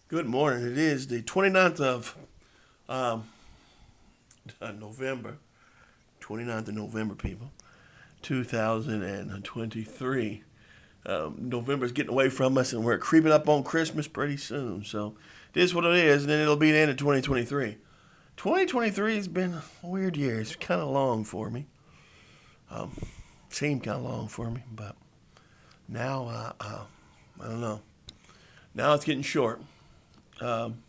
Good morning. It is the 29th of um, November. 29th of November, people. 2023. November's getting away from us, and we're creeping up on Christmas pretty soon. So, this is what it is, and then it'll be the end of 2023. 2023 has been a weird year. It's kind of long for me. Um, Seemed kind of long for me, but now, I don't know. Now it's getting short. Um,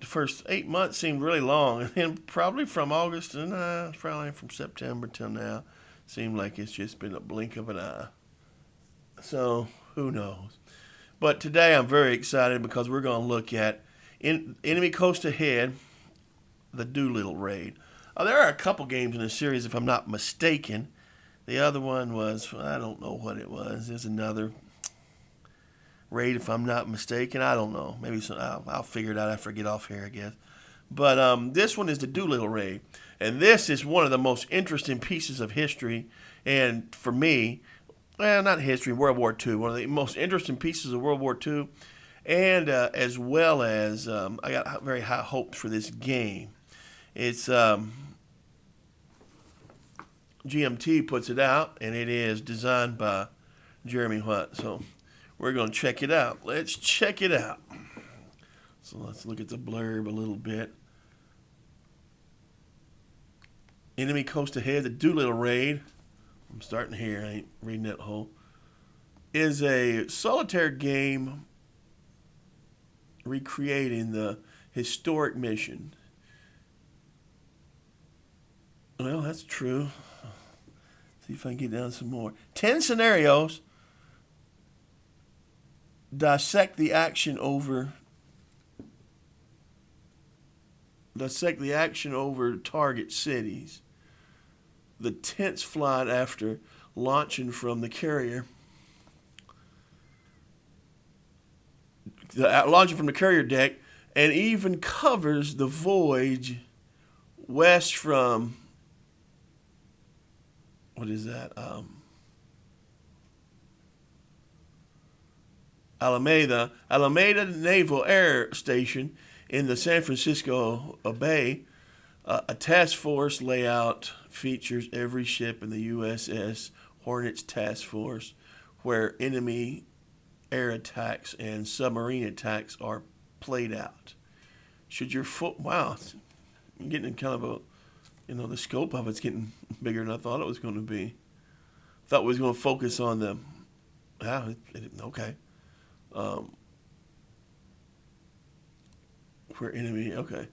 the first 8 months seemed really long, and then probably from August and probably from September till now, seemed like it's just been a blink of an eye. So who knows? But today I'm very excited because we're going to look at Enemy Coast Ahead, the Doolittle raid. There are a couple games in this series, if I'm not mistaken. The other one was, I don't know what it was. There's another raid, if I'm not mistaken. I don't know. Maybe I'll figure it out after I get off here, I guess. But this one is the Doolittle raid, and this is one of the most interesting pieces of history. And for me, well, not history, World War II. One of the most interesting pieces of World War II, and as well as I got very high hopes for this game. It's GMT puts it out, and it is designed by Jeremy Hunt. So we're going to check it out. Let's check it out. So let's look at the blurb a little bit. Enemy Coast Ahead, the Doolittle raid. I'm starting here. I ain't reading that whole. Is a solitaire game recreating the historic mission. Well, that's true. See if I can get down some more. 10 scenarios dissect the action over target cities. The tense flight after launching from the carrier. Launching from the carrier deck, and even covers the voyage west from, what is that? Alameda Naval Air Station in the San Francisco Bay. A task force layout features every ship in the USS Hornets task force, where enemy air attacks and submarine attacks are played out. Should your foot, wow, I'm getting kind of the scope of it's getting bigger than I thought it was going to be. Thought we was going to focus on the, okay. Where enemy, okay,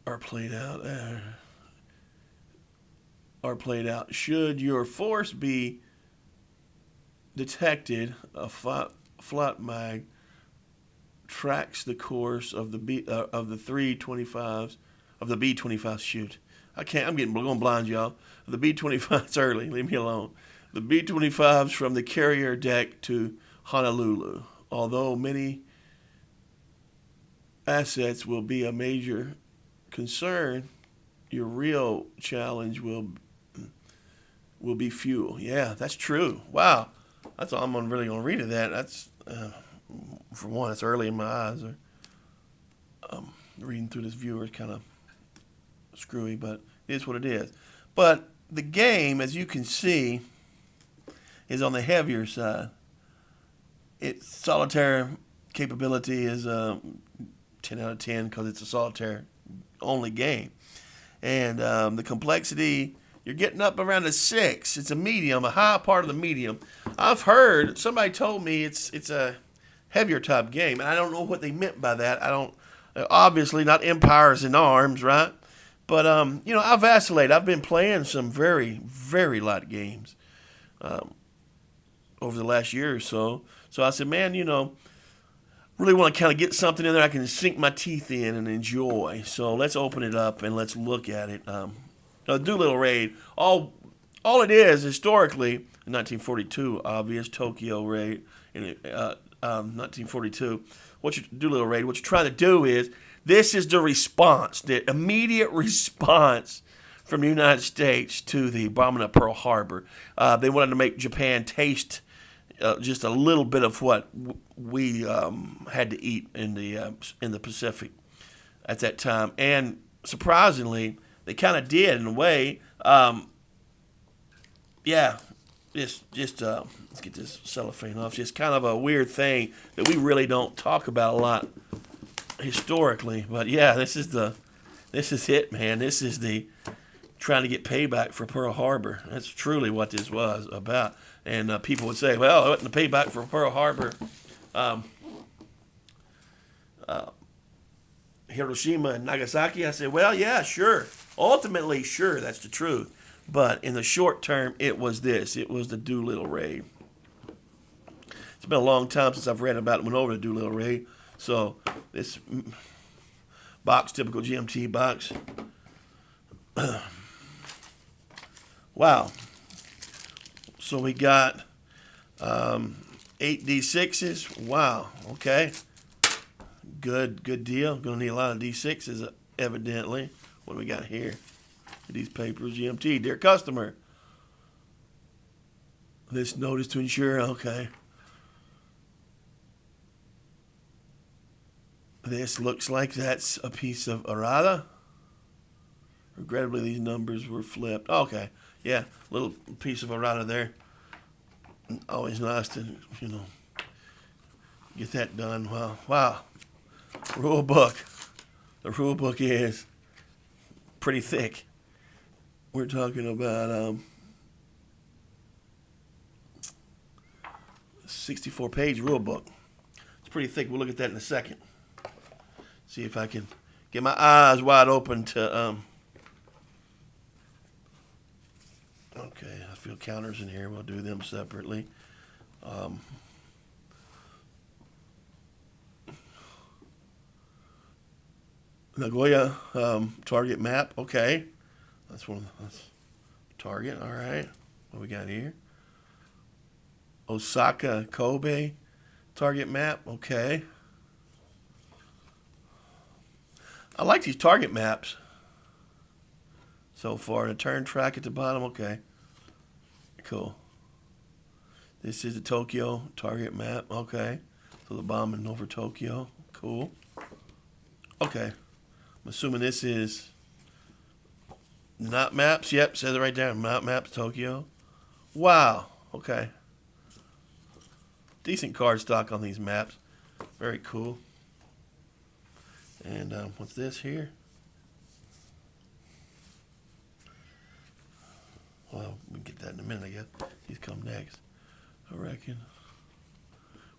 are played out. Should your force be detected, a flat mag tracks the course of the B-25s. Shoot, I can't. I'm going blind, y'all. The B-25s early. Leave me alone. The B-25s from the carrier deck to Honolulu. Although many assets will be a major concern, your real challenge will be fuel. Yeah, that's true. Wow, that's all I'm really gonna read of that. That's for one, it's early in my eyes. Reading through this viewer is kind of screwy, but it is what it is. But the game, as you can see, is on the heavier side. Its solitaire capability is 10 out of 10 because it's a solitaire only game. And the complexity, you're getting up around a 6. It's a medium, a high part of the medium. I've heard, somebody told me it's a heavier type game, and I don't know what they meant by that. I don't, obviously not Empires in Arms, right? But, I vacillate. I've been playing some very, very light games over the last year or so. So I said, man, really want to kind of get something in there I can sink my teeth in and enjoy. So let's open it up and let's look at it. Doolittle Raid, all it is historically, 1942, obvious Tokyo Raid, in 1942. Doolittle Raid, what you're trying to do is, this is the response, the immediate response from the United States to the bombing of Pearl Harbor. They wanted to make Japan taste just a little bit of what we had to eat in the Pacific at that time, and surprisingly, they kind of did in a way. Yeah, just let's get this cellophane off. Just kind of a weird thing that we really don't talk about a lot historically, but yeah, this is it, man. This is the trying to get payback for Pearl Harbor. That's truly what this was about. And people would say, well, it wasn't the payback for Pearl Harbor. Hiroshima and Nagasaki. I said, well, yeah, sure. Ultimately, sure, that's the truth. But in the short term, it was this. It was the Doolittle raid. It's been a long time since I've read about it, went over the Doolittle raid. So this box, typical GMT box. Wow. So we got 8 D6s. Wow. Okay. Good deal. Gonna need a lot of D6s, evidently. What do we got here? These papers, GMT, dear customer. This notice to insure. Okay. This looks like that's a piece of errata. Regrettably, these numbers were flipped. Okay. Yeah, little piece of errata there. Always nice to, get that done. Well, wow. Rule book. The rule book is pretty thick. We're talking about 64-page rule book. It's pretty thick. We'll look at that in a second. See if I can get my eyes wide open to okay, I feel counters in here. We'll do them separately. Nagoya target map. Okay, that's target. All right, what we got here? Osaka Kobe target map. Okay, I like these target maps so far. The turn track at the bottom. Okay, cool. This is the Tokyo target map. Okay, so the bombing over Tokyo. Cool. Okay. I'm assuming this is not maps. Yep, says it right there. Not maps, Tokyo. Wow. Okay. Decent card stock on these maps. Very cool. And what's this here? Well, we can get that in a minute, I guess. These come next, I reckon.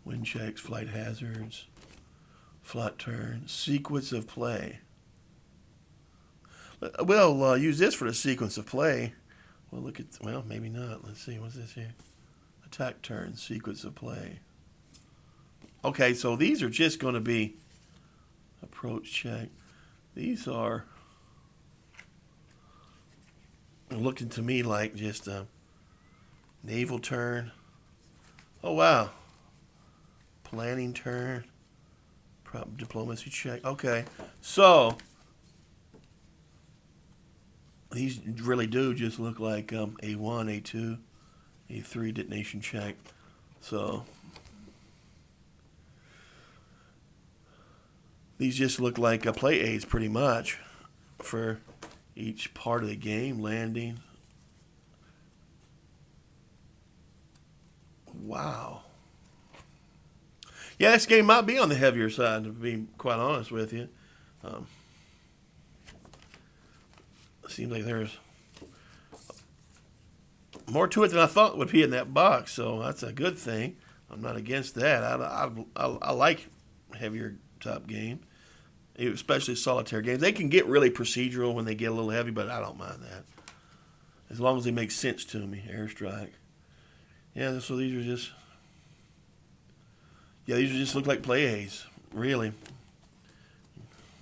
Wind checks, flight hazards, flight turn, sequence of play. We'll use this for the sequence of play. Well, look at, well, maybe not. Let's see, what's this here? Attack turn, sequence of play. Okay, so these are just going to be approach check. These are looking to me like just a naval turn. Oh, wow. Planning turn. Diplomacy check. Okay, so these really do just look like A1, A2, A3 detonation check. So these just look like play aids pretty much for each part of the game. Landing. Wow. Yeah, this game might be on the heavier side, to be quite honest with you. Seems like there's more to it than I thought would be in that box, so that's a good thing. I'm not against that. I like heavier type game, especially solitaire games. They can get really procedural when they get a little heavy, but I don't mind that as long as they make sense to me. Airstrike. Yeah, so these are just. Yeah, these just look like play aids, really.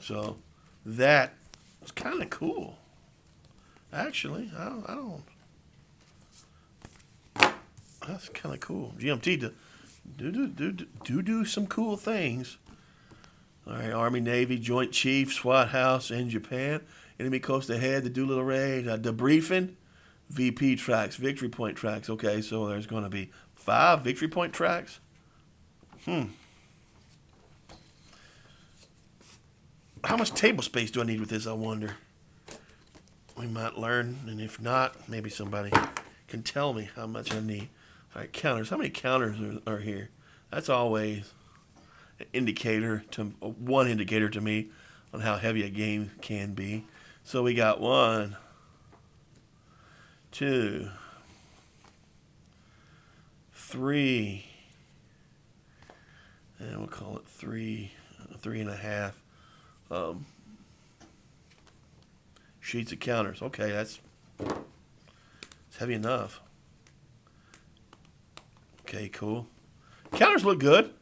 So that is kind of cool. Actually, I don't. That's kind of cool. GMT do some cool things. All right, Army, Navy, Joint Chiefs, White House, and Japan. Enemy coast ahead, the Doolittle raid, debriefing, VP tracks, victory point tracks. Okay, so there's going to be 5 victory point tracks. How much table space do I need with this, I wonder? We might learn, and if not, maybe somebody can tell me how much I need. All right, counters. How many counters are here? That's always an indicator one indicator to me on how heavy a game can be. So we got 1, 2, 3, and we'll call it 3.5 sheets of counters. Okay, it's heavy enough. Okay, cool. Counters look good.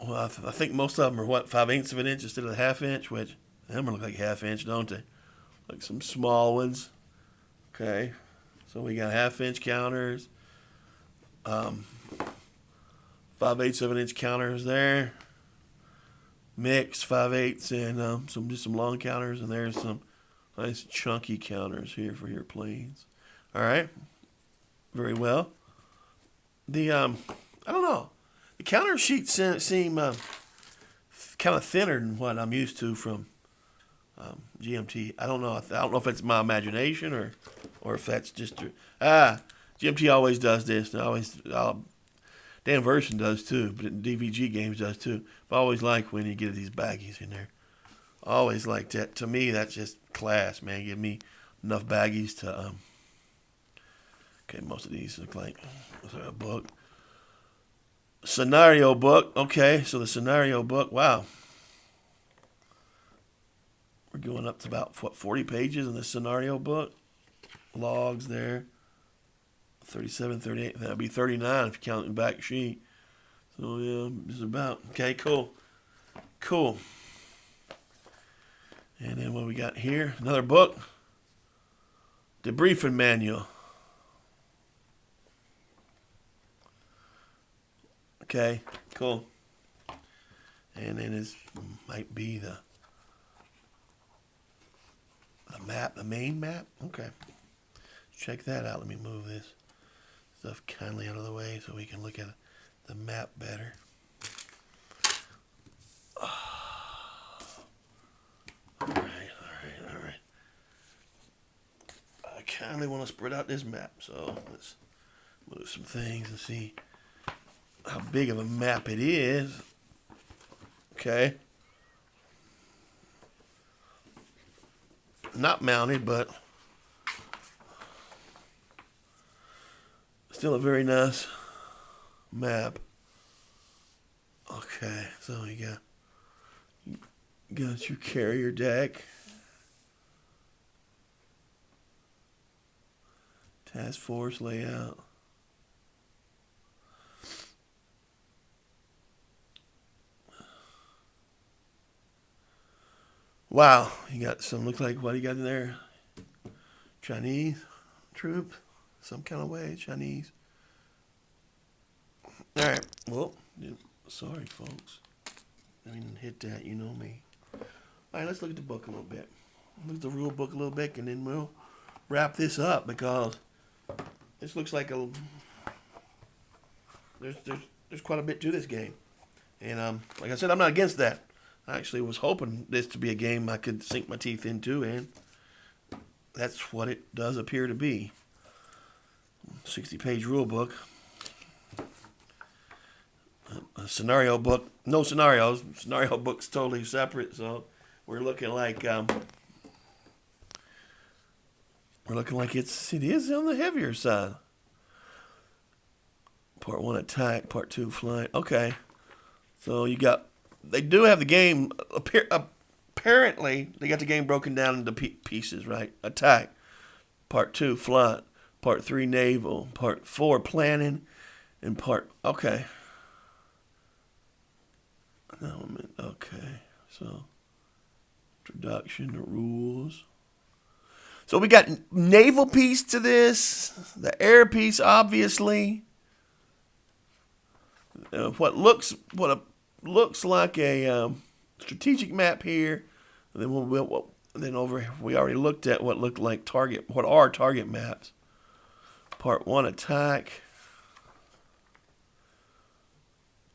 Well, I think most of them are, what, 5/8 of an inch instead of a 1/2 inch, which them look like 1/2 inch, don't they? Like some small ones. Okay, so we got 1/2 inch counters, 5/8 of an inch counters there. Mix 5/8 and some long counters, and there's some nice chunky counters here for your planes. All right, very well. The I don't know. The counter sheets seem kind of thinner than what I'm used to from GMT. I don't know. I don't know if it's my imagination or if that's just GMT always does this. And Dan Version does too, but DVG Games does too. But I always like when you get these baggies in there. I always like that. To me, that's just class, man. Give me enough baggies to okay, most of these look like a book. Scenario book. Okay, so the scenario book, wow. We're going up to about, 40 pages in the scenario book. Logs there. 37, 38. That would be 39 if you count the back sheet. So, yeah, it's about. Okay, cool. Cool. And then what we got here? Another book. Debriefing manual. Okay, cool. And then this might be the map, the main map. Okay. Check that out. Let me move this stuff kindly out of the way so we can look at the map better. All right. I kindly want to spread out this map, so let's move some things and see how big of a map it is. Okay. Not mounted, but still a very nice map. Okay, so you got your carrier deck. Task force layout. Wow, you got some, look like what you got in there? Chinese troop, some kind of way, Chinese. All right, well, sorry, folks. I didn't hit that, you know me. All right, let's look at the book a little bit. Look at the rule book a little bit, and then we'll wrap this up because this looks like there's quite a bit to this game. And like I said, I'm not against that. I actually was hoping this to be a game I could sink my teeth into, and that's what it does appear to be. 60-page rule book. A scenario book. No scenarios. Scenario book's totally separate, so we're looking like it is on the heavier side. Part 1 attack, part 2 flight. Okay. So they do have the game, apparently, they got the game broken down into pieces, right? Attack, part 2, flight, part 3, naval, part 4, planning, and okay. Okay, so, introduction to rules. So we got naval piece to this, the air piece, obviously. What looks like a strategic map here. And then we already looked at what looked like what are target maps. Part 1, attack.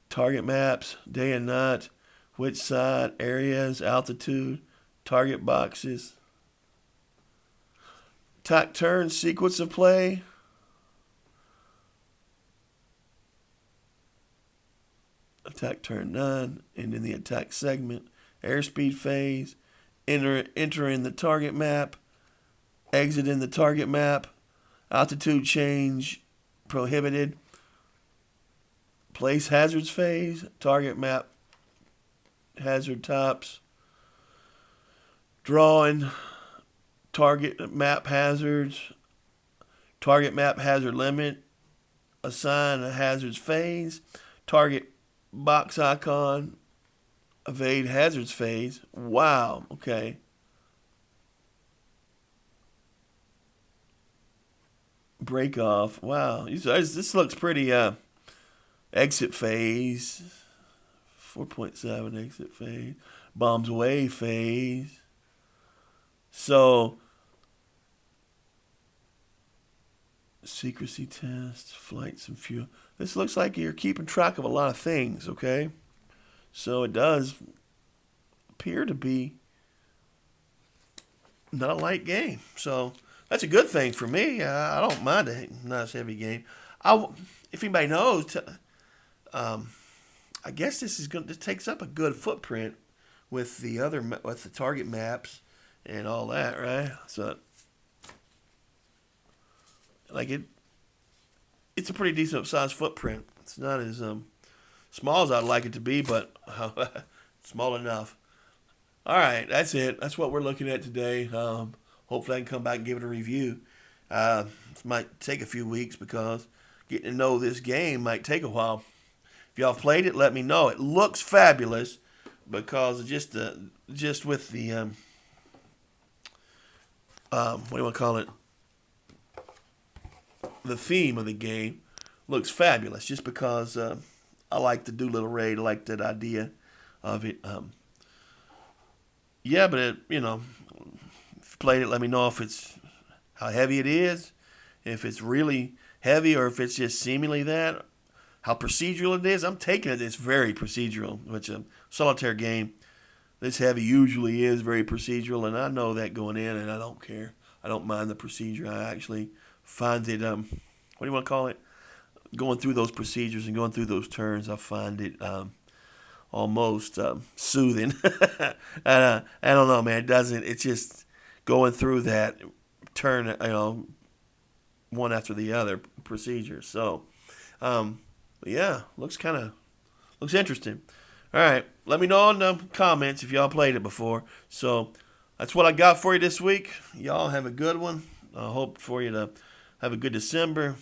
Target maps, day and night, which side, areas, altitude, target boxes. Attack turn, sequence of play. Attack turn 9, and in the attack segment, airspeed phase, enter in the target map, exit in the target map, altitude change prohibited, place hazards phase, target map hazard tops, drawing target map hazards, target map hazard limit, assign a hazards phase, target box icon, evade hazards phase. Wow, okay. Break off. Wow, this looks pretty. Exit phase. 4.7 exit phase. Bombs away phase. So, secrecy test, flights and fuel. This looks like you're keeping track of a lot of things, okay? So it does appear to be not a light game. So that's a good thing for me. I don't mind a nice heavy game. If anybody knows, I guess this takes up a good footprint with the target maps and all that, right? So it's a pretty decent sized footprint. It's not as small as I'd like it to be, but small enough. All right, that's it. That's what we're looking at today. Hopefully I can come back and give it a review. It might take a few weeks because getting to know this game might take a while. If y'all played it, let me know. It looks fabulous because just with the what do you want to call it? The theme of the game looks fabulous just because I like the Doolittle raid. I like that idea of it. Yeah, but if you played it, let me know how heavy it is, if it's really heavy or if it's just seemingly that, how procedural it is. I'm taking it it's very procedural, which a solitaire game this heavy usually is very procedural, and I know that going in, and I don't care. I don't mind the procedure. I actually find it, what do you want to call it? Going through those procedures and going through those turns, I find it almost soothing. And I don't know, man. It's just going through that turn, one after the other procedure. So, yeah, looks interesting. All right, let me know in the comments if y'all played it before. So that's what I got for you this week. Y'all have a good one. I hope for you to have a good December.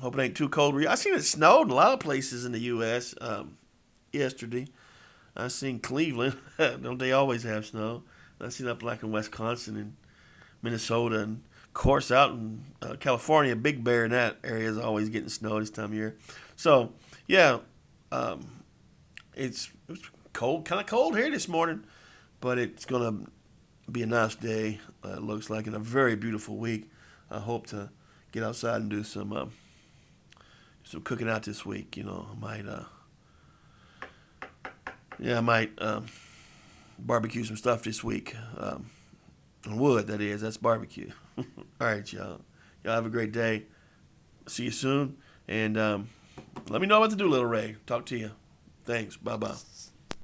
Hope it ain't too cold. I seen it snowed in a lot of places in the U.S. Yesterday. I seen Cleveland. Don't they always have snow? I seen up like in Wisconsin and Minnesota, and of course out in California, Big Bear in that area is always getting snow this time of year. So yeah, it's cold, kind of cold here this morning, but it's gonna be a nice day. It looks like, in a very beautiful week. I hope to get outside and do some cooking out this week. I might barbecue some stuff this week. On wood, that is. That's barbecue. All right, y'all. Y'all have a great day. See you soon. And let me know about the Doolittle Ray. Talk to you. Thanks. Bye-bye.